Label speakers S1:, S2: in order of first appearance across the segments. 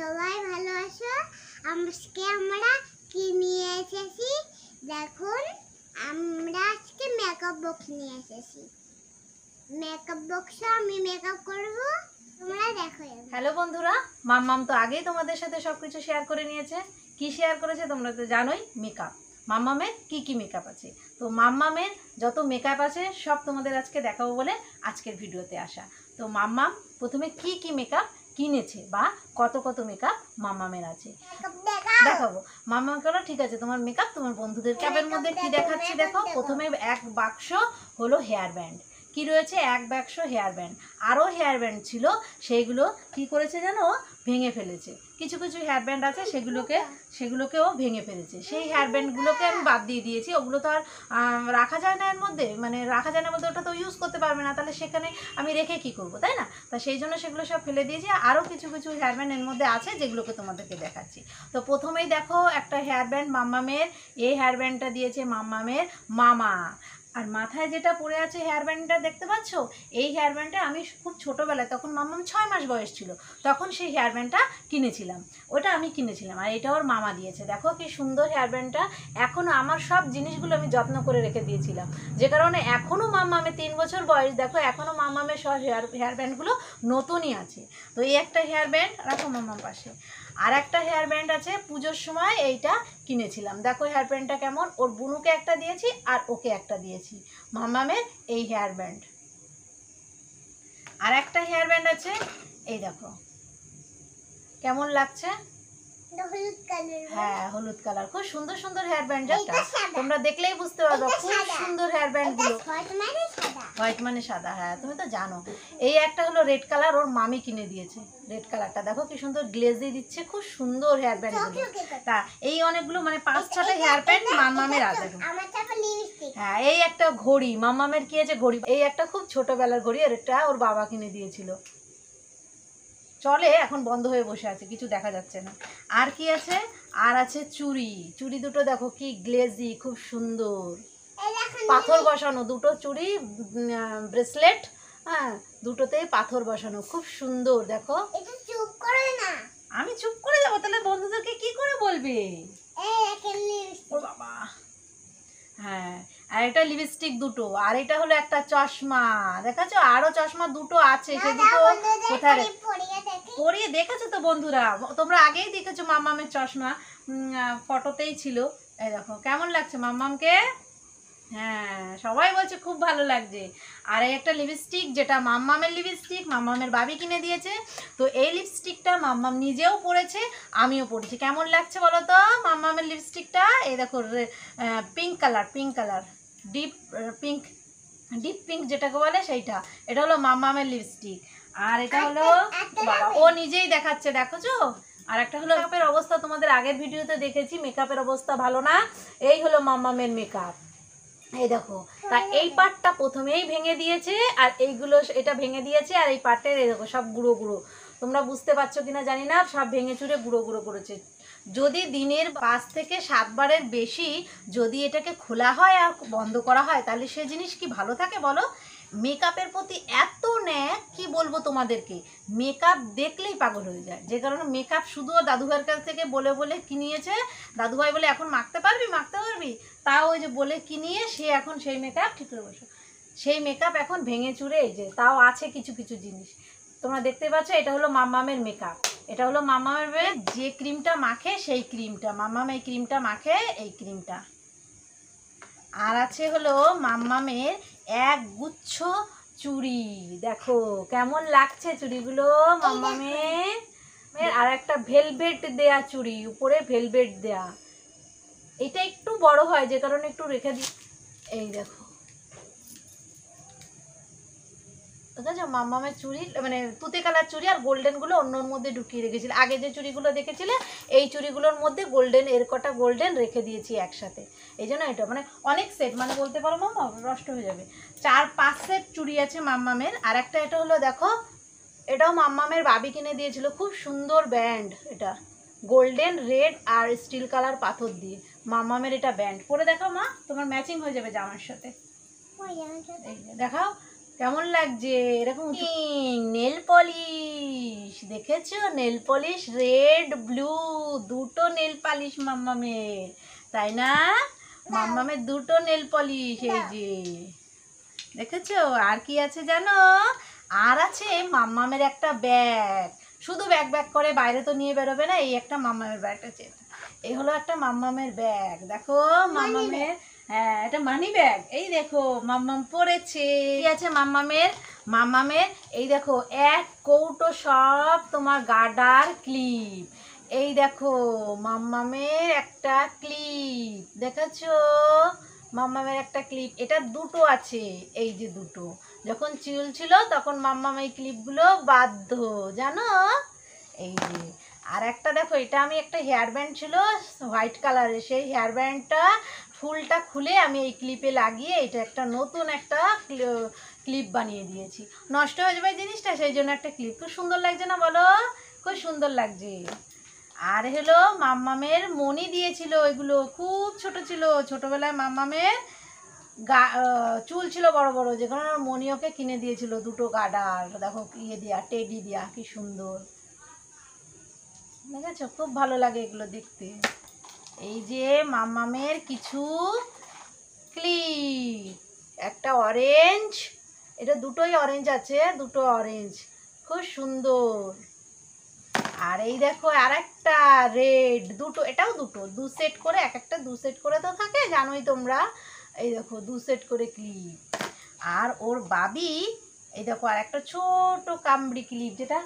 S1: সবাই ভালো আছো? আজকে আমরা কি নিয়ে এসেছি দেখুন। আমরা আজকে মেকআপ বক্স নিয়ে এসেছি। মেকআপ বক্সে আমি মেকআপ করব, তোমরা দেখো।
S2: হ্যালো বন্ধুরা, মাম্মাম তো আগেই তোমাদের সাথে সবকিছু শেয়ার করে নিয়েছে। কি শেয়ার করেছে তোমরা তো জানোই, মেকআপ। মাম্মামের কি মেকআপ আছে, তো মাম্মামের যত মেকআপ আছে সব তোমাদের আজকে দেখাবো বলে আজকের ভিডিওতে আসা। তো মাম্মাম প্রথমে কি মেকআপ কিনেছে বা কত মেকআপ মাম্মামের আছে দেখাবো। মাম্মাম কেন, ঠিক আছে, তোমার মেকআপ তোমার বন্ধুদের ক্যাপের মধ্যে কি দেখাচ্ছি দেখো। প্রথমে এক বাক্স হলো হেয়ার ব্যান্ড, কি রয়েছে এক বাক্স হেয়ার ব্যান্ড। আরও হেয়ার ব্যান্ড ছিল, সেইগুলো কি করেছে জানো, ভেঙে ফেলেছে। কিছু হেয়ার ব্যান্ড আছে সেগুলোকেও ভেঙে ফেলেছে। সেই হেয়ার ব্যান্ডগুলোকে আমি বাদ দিয়ে দিয়েছি। ওগুলো তো আর রাখা যায় না, এর মধ্যে মানে রাখা যায় না বলতে ওটা তো ইউজ করতে পারবে না, তাহলে সেখানে আমি রেখে কি করব, তাই না? তা সেই জন্য সেগুলো সব ফেলে দিয়েছি। আরও কিছু হেয়ার ব্যান্ড এর মধ্যে আছে যেগুলোকে তোমাদেরকে দেখাচ্ছি। তো প্রথমেই দেখো একটা হেয়ার ব্যান্ড মাম্মামের। এই হেয়ার ব্যান্ডটা দিয়েছে মাম্মামের মামা। আর মাথায় যেটা পরে আছে হেয়ার ব্যান্ডটা দেখতে পাচ্ছ, এই হেয়ার ব্যান্ডটা আমি খুব ছোটোবেলায়, তখন মাম্মাম 6 মাস বয়স ছিল, তখন সেই হেয়ার ব্যান্ডটা কিনেছিলাম। ওটা আমি কিনেছিলাম, আর এটা ওর মামা দিয়েছে। দেখো কি সুন্দর হেয়ার ব্যান্ডটা। এখনও আমার সব জিনিসগুলো আমি যত্ন করে রেখে দিয়েছিলাম, যে কারণে এখনও মাম্মামের 3 বছর বয়স, দেখো এখনও মাম্মামের সব হেয়ার ব্যান্ডগুলো নতুনই আছে। তো এই একটা হেয়ার ব্যান্ড রাখো মাম্মাম পাশে। আর একটা হেয়ার ব্যান্ড আছে, পুজোর সময় এইটা কিনেছিলাম। দেখো হেয়ার ব্যান্ডটা কেমন, ওর বুনুকে একটা দিয়েছি আর ওকে একটা দিয়েছি। মাম্মামের এই হেয়ার ব্যান্ড। আর একটা হেয়ার ব্যান্ড আছে, এই দেখো কেমন লাগছে, হ্যাঁ হলুদ কালার। খুব সুন্দর হেয়ার ব্যান্ড, তোমরা দেখলেই বুঝতে পারবে। খুব সুন্দর হেয়ার ব্যান্ড গুলো। হোয়াইট মানে সাদা, হ্যাঁ তুমি তো জানো। এই একটা হলো রেড কালার, ওর মামি কিনে দিয়েছে। রেড কালারটা দেখো কি সুন্দর গ্লেজ দিয়ে দিচ্ছে, খুব সুন্দর হেয়ার ব্যান্ড গুলো। তা এই অনেকগুলো মানে 5-6টা হেয়ার ব্যান্ড মাম্মামের আছে। হ্যাঁ এই একটা ঘড়ি মাম্মামের কি আছে, ঘড়ি। এই একটা খুব ছোটবেলার ঘড়ি, আর এটা ওর বাবা কিনে দিয়েছিল। চলে, এখন বন্ধ হয়ে বসে আছে, কিছু দেখা যাচ্ছে না। আর কি আছে, আর আছে চুড়ি দুটো দেখো কি গ্লেজি, খুব সুন্দর পাথর বসানো দুটো চুড়ি, ব্রেসলেট, হ্যাঁ দুটোতেই পাথর বসানো, খুব সুন্দর। দেখো আমি চুপ করে যাবো তাহলে বন্ধুদেরকে কি করে বলবে? ও বাবা, হ্যাঁ। আর এটা লিপস্টিক দুটো, আর এটা হলো একটা চশমা, দেখাচ্ছ? আরো চশমা দুটো আছে, সে দুটো কোথায় পরিয়ে দেখেছো তো বন্ধুরা? তোমরা আগেই দেখেছো মাম্মামের চশমা, ফটোতেই ছিল। এই দেখো কেমন লাগছে মাম্মামকে, হ্যাঁ সবাই বলছে খুব ভালো লাগছে। আর এই একটা লিপস্টিক, যেটা মাম্মামের লিপস্টিক, মাম্মামের বাবি কিনে দিয়েছে। তো এই লিপস্টিকটা মাম্মাম নিজেও পরেছে, আমিও পরেছি। কেমন লাগছে বলো তো মাম্মামের লিপস্টিকটা? এই দেখো পিঙ্ক কালার, ডিপ পিঙ্ক যেটাকে বলে সেইটা। এটা হলো মাম্মামের লিপস্টিক। আর এটা হলো বাবা, ও নিজেই দেখাচ্ছে, দেখোছো? আর একটা হলো মেকআপের অবস্থা, তোমাদের আগের ভিডিওতে দেখেছি মেকআপের অবস্থা ভালো না। এই হলো মাম্মামের মেকআপ, এই দেখো। তা এই পার্টটা প্রথমেই ভেঙে দিয়েছে, আর এইগুলো এটা ভেঙে দিয়েছে, আর এই পার্টের এই দেখো সব গুঁড়ো। তোমরা বুঝতে পারছো কিনা জানি না, সব ভেঙে চুরে গুঁড়ো করেছে। যদি দিনের 5 থেকে 7 বারের বেশি যদি এটাকে খোলা হয় আর বন্ধ করা হয়, তাহলে সে জিনিস কি ভালো থাকে বলো? মেকআপের প্রতি এত ন্যাক, কি বলবো তোমাদেরকে, মেকআপ দেখলেই পাগল হয়ে যায়। যে কারণে মেকআপ শুধু দাদুভাইয়ের কাছ থেকে বলে কিনিয়েছে। দাদুভাই বলে এখন মাখতে পারবি, তাও ওই যে বলে কিনিয়ে সে এখন সেই মেকআপ, ঠিক করে বসো, সেই মেকআপ এখন ভেঙে চুরে, এই যে তাও আছে কিছু জিনিস তোমরা দেখতে পাচ্ছ। এটা হলো মাম্মামের মেকআপ, এটা হলো মাম্মামের যে ক্রিমটা মাখে সেই ক্রিমটা, মাম্মাম এই ক্রিমটা মাখে, এই ক্রিমটা। আর আছে হলো মাম্মামের এক গুচ্ছ চুড়ি, দেখো কেমন লাগছে চুড়িগুলো মাম্মামের। আর একটা ভেলভেট দেয়া চুড়ি, উপরে ভেলভেট দেয়া। এটা একটু বড় হয় যে কারণে একটু রেখে দিই। এই দেখো দেখো মাম্মামের চুড়ি, মানে তুতে কালার চুড়ি, আর গোল্ডেন গুলো অন্যর মধ্যে ঢুকিয়ে রেখেছিল। আগে যে চুড়িগুলো দেখেছিলে, এই চুড়িগুলোর মধ্যে গোল্ডেন, এর কটা গোল্ডেন রেখে দিয়েছি একসাথে। এই জন্য এটা মানে অনেক সেট, মানে বলতে পারো মাম্মা নষ্ট হয়ে যাবে। 4-5 সেট চুড়ি আছে মাম্মামের। আর একটা এটা হলো দেখো, এটাও মাম্মামের বাবি কিনে দিয়েছিল, খুব সুন্দর ব্যান্ড। এটা গোল্ডেন, রেড আর স্টিল কালার পাথর দিয়ে মাম্মামের এটা ব্যান্ড। পরে দেখাও মা, তোমার ম্যাচিং হয়ে যাবে জামার সাথে। এই দেখাও কেমন লাগছে? এরকম নেল পলিশ দেখেছো? নেল পলিশ রেড ব্লু দুটো নেল পলিশ মাম্মামের, তাই না? মাম্মামের দুটো নেল পলিশ, এই যে দেখেছো। আর কি আছে জানো? আর আছে মাম্মামের একটা ব্যাগ, শুধু ব্যাগ ব্যাগ করে বাইরে তো নিয়ে বেরোবে না, এই একটা মাম্মামের ব্যাগ আছে। এই হলো একটা মাম্মামের ব্যাগ, দেখো মাম্মামের, হ্যাঁ এটা মানি ব্যাগ। এই দেখো মাম্মাম পড়েছে। কি আছে মাম্মামের? মাম্মামের এই দেখো এক কৌটো সব তোমার গার্ডার ক্লিপ। এই দেখো মাম্মামের একটা ক্লিপ, দেখেছো? মাম্মামের একটা ক্লিপ, এটা দুটো আছে, এই যে দুটো। যখন চুল ছিল তখন মাম্মাম এই ক্লিপগুলো বাধ্য, জানো? এই যে আর একটা দেখো, এটা আমি একটা হেয়ার ব্যান্ড ছিল হোয়াইট কালারের, সেই হেয়ার ব্যান্ডটা ফুলটা খুলে আমি এই ক্লিপে লাগিয়ে এটা একটা নতুন একটা ক্লিপ বানিয়ে দিয়েছি। নষ্ট হয়ে যাবে জিনিসটা, সেই জন্য একটা ক্লিপ। খুব সুন্দর লাগছে না বলো? খুব সুন্দর লাগছে। আর হলো মাম্মামের মণি দিয়েছিল, এগুলো খুব ছোট ছিল ছোটবেলায়। মাম্মামের চুল ছিল বড় বড়, যেখানে মণি ওকে কিনে দিয়েছিল দুটো গার্ডার, দেখো ইয়ে দিয়া টেডি দিয়া, কি সুন্দর দেখেছো? খুব ভালো লাগে এগুলো দেখতে। এই যে মাম্মামের কিছু ক্লিপ, একটা অরেঞ্জ, এটা দুটোই অরেঞ্জ আছে, দুটো অরেঞ্জ, খুব সুন্দর। আর এই দেখো আর একটা রেড, দুটো, এটাও দুটো, দু সেট করে, এক একটা দু সেট করে তো থাকে, জানোই তোমরা। এই দেখো দু সেট করে ক্লিপ। আর ওর বাবি এই দেখো আর একটা ছোট কামড়ি ক্লিপ, যেটা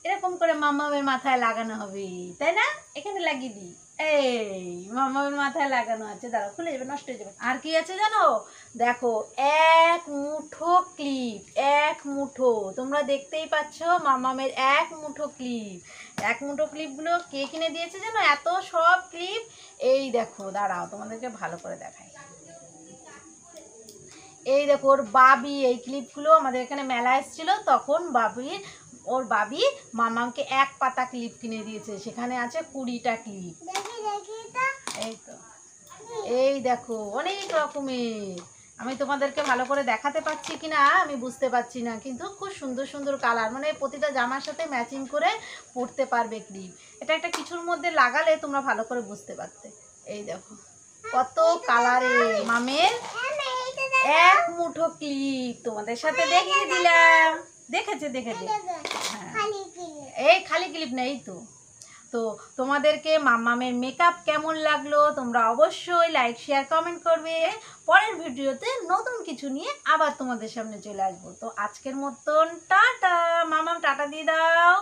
S2: এরকম করে মাম্মামের মাথায় লাগানো হবে, তাই না? এখানে লাগিয়ে দিই, এই মাম্মামের মাথায় লাগানো আছে, দাঁড়াও খুলে যাবে, নষ্ট হয়ে যাবে। আর কি আছে জানো? দেখো এক মুঠো ক্লিপ, এক মুঠো, তোমরা দেখতেই পাচ্ছ মাম্মামের এক মুঠো ক্লিপ। এক মুঠো ক্লিপগুলো কে কিনে দিয়েছে জানো? এত সব ক্লিপ, এই দেখো দাঁড়াও তোমাদেরকে ভালো করে দেখাই। এই দেখো ওর বাবি এই ক্লিপগুলো আমাদের এখানে মেলা এসেছিল, তখন ওর বাবি মামাকে এক পাতা ক্লিপ কিনে দিয়েছে, সেখানে আছে 20টা ক্লিপ। এই তো, এই দেখো অনেক রকমের। আমি তোমাদেরকে ভালো করে দেখাতে পারছি কিনা আমি বুঝতে পারছি না, কিন্তু খুব সুন্দর সুন্দর কালার, মানে প্রতিটা জামার সাথে ম্যাচিং করে পরতে পারবে ক্লিপ। এটা একটা কিছুর মধ্যে লাগালে তোমরা ভালো করে বুঝতে পারতে। এই দেখো কত কালারের মামের এক মুঠো ক্লিপ তোমাদের সাথে দেখিয়ে দিলাম। দেখেছে? হ্যাঁ, এই খালি ক্লিপ নেই তো। তো তোমাদেরকে মাম্মামের মেকআপ কেমন লাগলো তোমরা অবশ্যই লাইক শেয়ার কমেন্ট করবে। পরের ভিডিওতে নতুন কিছু নিয়ে আবার তোমাদের সামনে চলে আসবো। তো আজকের মতন টাটা। মাম্মাম টাটা দিয়ে দাও।